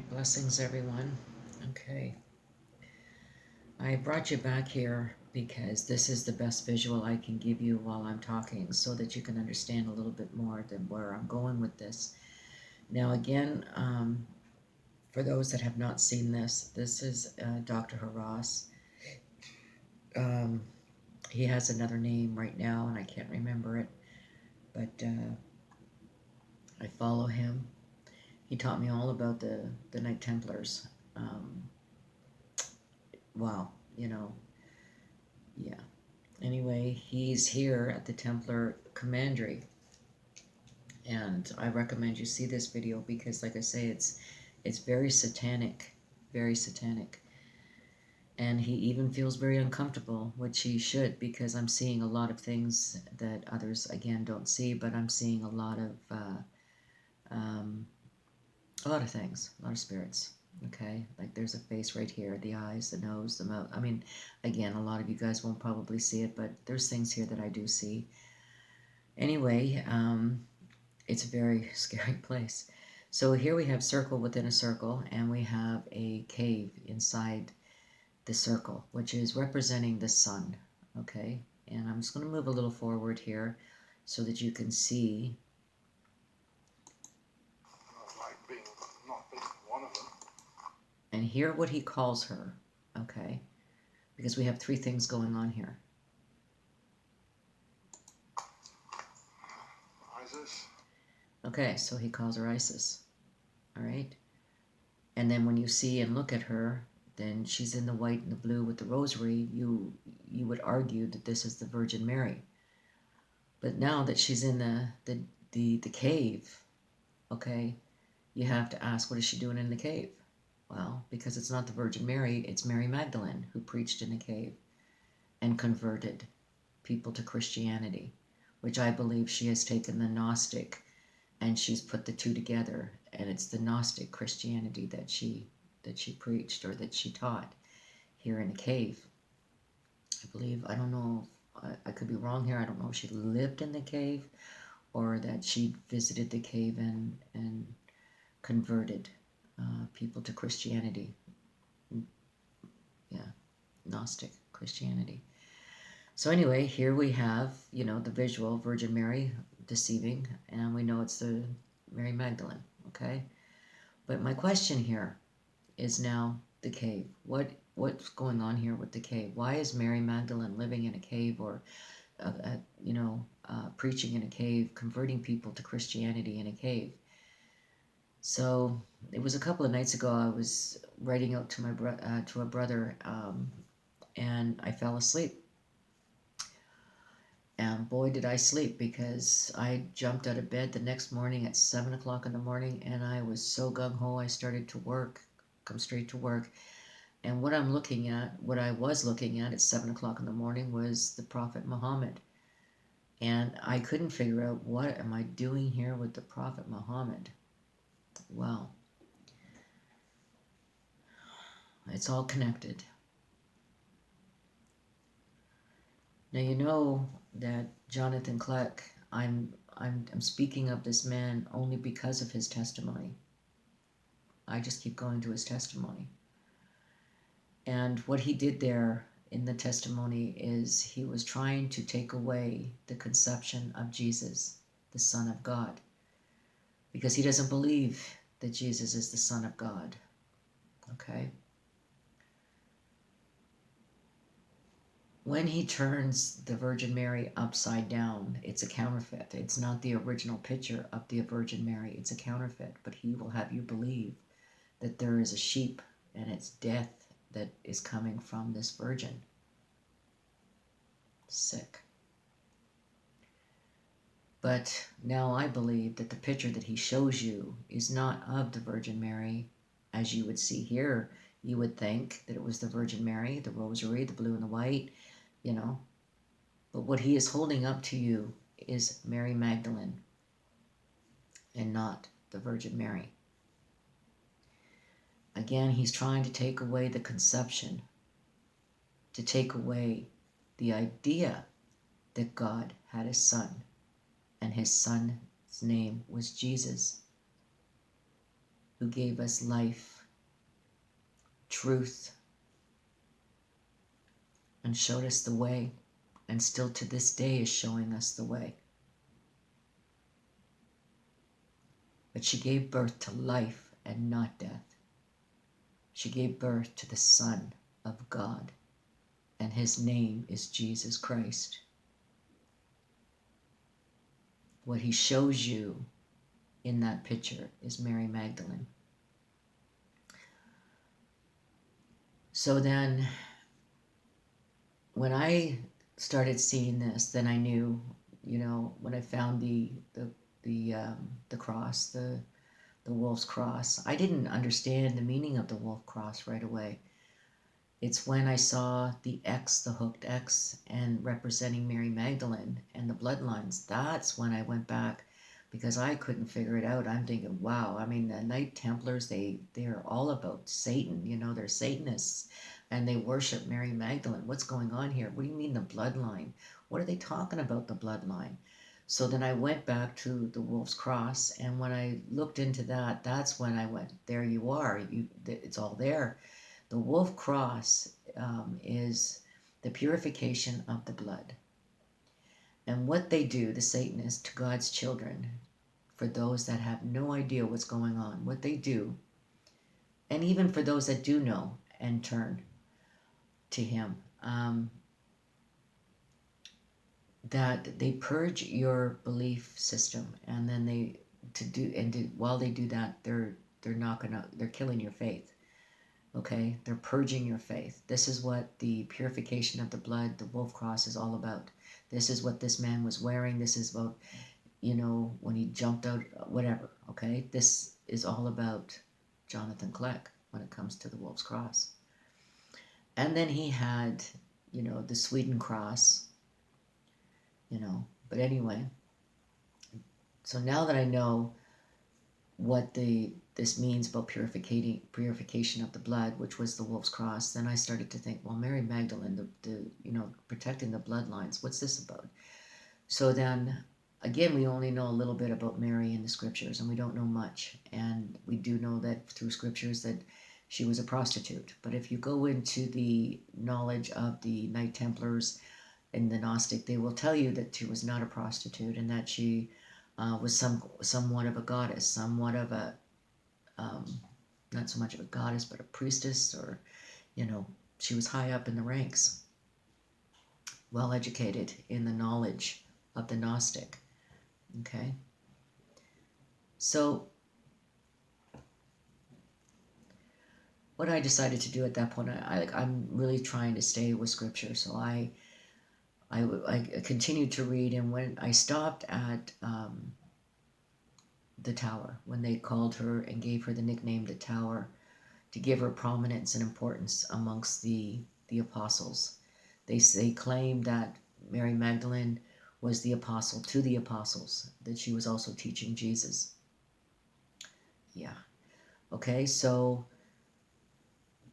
Blessings, everyone. Okay, I brought you back here because this is the best visual I can give you while I'm talking so that you can understand a little bit more than where I'm going with this. Now, again, for those that have not seen this, this is Dr. Haras. Um, he has another name right now, and I can't remember it, but I follow him. He taught me all about the Knight Templars. Wow, yeah. Anyway, he's here at the Templar Commandery, and I recommend you see this video because, like I say, it's very satanic, very satanic, and he even feels very uncomfortable, which he should, because I'm seeing a lot of things that others again don't see, but I'm seeing um, a lot of things, a lot of spirits. Okay, like there's a face right here, the eyes, the nose, the mouth. I mean, again, a lot of you guys won't probably see it, but there's things here that I do see. Anyway, it's a very scary place. So here we have circle within a circle, and we have a cave inside the circle, which is representing the sun. Okay, and I'm just going to move a little forward here so that you can see. Not being one of them. And hear what he calls her. Okay, because we have three things going on here. Isis. Okay, so he calls her Isis. All right, and then when you see and look at her, then she's in the white and the blue with the rosary. You would argue that this is the Virgin Mary. But now that she's in the cave, okay, you have to ask, what is she doing in the cave? Well, because it's not the Virgin Mary, it's Mary Magdalene who preached in the cave and converted people to Christianity, which I believe she has taken the Gnostic and she's put the two together, and it's the Gnostic Christianity that she preached or that she taught here in the cave. I believe, I don't know, I could be wrong here. I don't know if she lived in the cave or that she visited the cave and converted people to Christianity. Yeah, Gnostic Christianity. So anyway, here we have, the visual Virgin Mary deceiving, and we know it's the Mary Magdalene, okay? But my question here is now the cave. What's going on here with the cave? Why is Mary Magdalene living in a cave or, preaching in a cave, converting people to Christianity in a cave? So it was a couple of nights ago. I was writing out to to a brother, and I fell asleep. And boy, did I sleep, because I jumped out of bed the next morning at 7 o'clock in the morning, and I was so gung ho. I started to come straight to work. And what I was looking at 7 o'clock in the morning was the Prophet Muhammad. And I couldn't figure out, what am I doing here with the Prophet Muhammad? Well, it's all connected. Now you know that Jonathan Kleck, I'm speaking of this man only because of his testimony. I just keep going to his testimony. And what he did there in the testimony is he was trying to take away the conception of Jesus, the Son of God, because he doesn't believe that Jesus is the Son of God. Okay? When he turns the Virgin Mary upside down, it's a counterfeit. It's not the original picture of the Virgin Mary. It's a counterfeit. But he will have you believe that there is a sheep and it's death that is coming from this virgin. Sick. But now I believe that the picture that he shows you is not of the Virgin Mary, as you would see here. You would think that it was the Virgin Mary, the rosary, the blue and the white, But what he is holding up to you is Mary Magdalene and not the Virgin Mary. Again, he's trying to take away the conception, to take away the idea that God had a son, and his son's name was Jesus. who gave us life, truth, and showed us the way, and still to this day is showing us the way. But she gave birth to life and not death. She gave birth to the Son of God, and his name is Jesus Christ. What he shows you in that picture is Mary Magdalene. So then, when I started seeing this, then I knew, when I found the cross, the wolf's cross. I didn't understand the meaning of the wolf cross right away. It's when I saw the X, the hooked X, and representing Mary Magdalene and the bloodlines. That's when I went back, because I couldn't figure it out. I'm thinking, wow, I mean, the Knight Templars, they're all about Satan. They're Satanists, and they worship Mary Magdalene. What's going on here? What do you mean the bloodline? What are they talking about, the bloodline? So then I went back to the Wolf's Cross, and when I looked into that, that's when I went, there you are. It's all there. The Wolf Cross is the purification of the blood. And what they do, the Satanists, to God's children, for those that have no idea what's going on, what they do, and even for those that do know and turn to him, that they purge your belief system, and then while they do that, they're killing your faith. Okay, they're purging your faith. This is what the purification of the blood, the wolf cross, is all about. This is what this man was wearing. This is about, when he jumped out, whatever. Okay, this is all about Jonathan Kleck when it comes to the wolf's cross. And then he had, the Sweden cross. But anyway, so now that I know what this means about purification of the blood, which was the wolf's cross, then I started to think, well, Mary Magdalene, the protecting the bloodlines, what's this about? So then, again, we only know a little bit about Mary in the scriptures, and we don't know much. And we do know that through scriptures that she was a prostitute. But if you go into the knowledge of the Knight Templars and the Gnostic, they will tell you that she was not a prostitute, and that she was somewhat of a goddess, somewhat of a, not so much of a goddess, but a priestess, or, she was high up in the ranks, well educated in the knowledge of the Gnostic. Okay? So, what I decided to do at that point, I'm really trying to stay with scripture, so I continued to read, and when I stopped at the tower, when they called her and gave her the nickname the Tower, to give her prominence and importance amongst the apostles. They claimed that Mary Magdalene was the apostle to the apostles, that she was also teaching Jesus. Yeah. Okay, so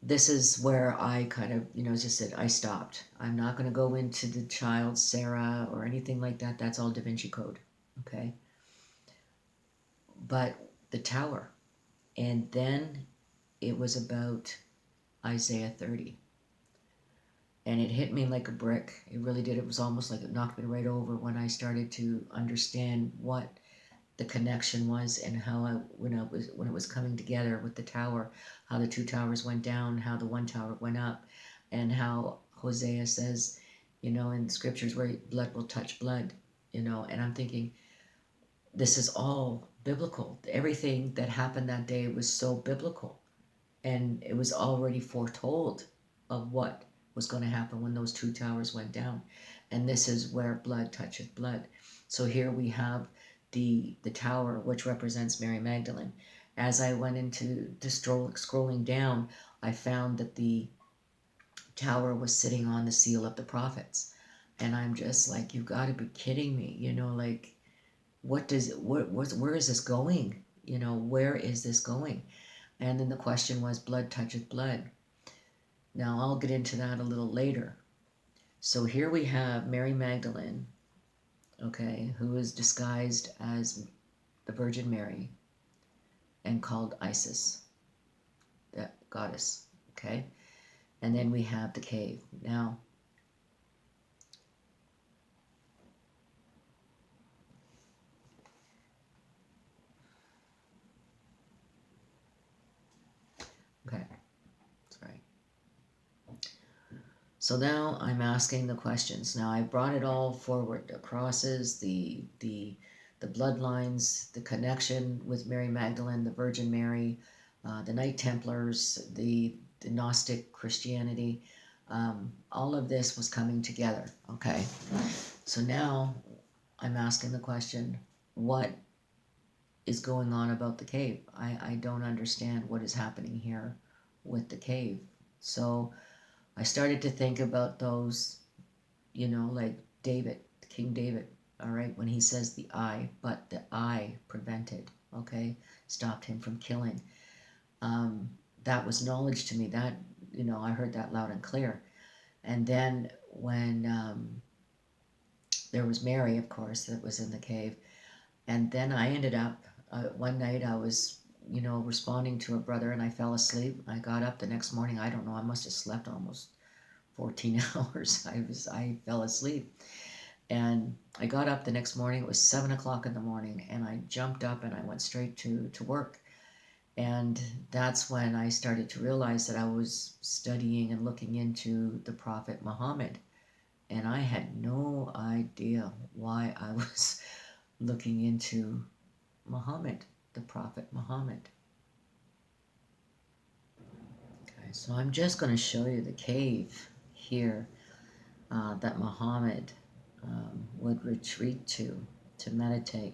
this is where I kind of, just said, I stopped. I'm not going to go into the child Sarah or anything like that. That's all Da Vinci Code. Okay. But the tower. And then it was about Isaiah 30. And it hit me like a brick. It really did. It was almost like it knocked me right over when I started to understand what the connection was, and how when it was coming together with the tower, how the two towers went down, how the one tower went up, and how Hosea says, in the scriptures, where blood will touch blood, and I'm thinking, this is all biblical. Everything that happened that day was so biblical, and it was already foretold of what was going to happen when those two towers went down. And this is where blood toucheth blood. So here we have the tower, which represents Mary Magdalene. As I went into scrolling down, I found that the tower was sitting on the seal of the prophets. And I'm just like, you've got to be kidding me. Like, where is this going? Where is this going? And then the question was, blood toucheth blood. Now, I'll get into that a little later. So here we have Mary Magdalene, okay, who is disguised as the Virgin Mary. and called Isis, that goddess. Okay, and then we have the cave. Now, okay, that's right. So now I'm asking the questions. Now I brought it all forward: the crosses, the bloodlines, the connection with Mary Magdalene, the Virgin Mary, the Knight Templars, the Gnostic Christianity. All of this was coming together. Okay, so now I'm asking the question: what is going on about the cave? I don't understand what is happening here with the cave. So I started to think about those, like David, King David, all right, when he says the eye, but the eye prevented, okay, stopped him from killing. Um, that was knowledge to me. That, I heard that loud and clear. And then when there was Mary, of course, that was in the cave. And then I ended up, one night I was, responding to a brother and I fell asleep. I got up the next morning. I don't know, I must have slept almost 14 hours. I fell asleep. And I got up the next morning. It was 7 o'clock in the morning, and I jumped up and I went straight to work. And that's when I started to realize that I was studying and looking into the Prophet Muhammad. And I had no idea why I was looking into Muhammad, the Prophet Muhammad. Okay, so I'm just going to show you the cave here that Muhammad would retreat to meditate.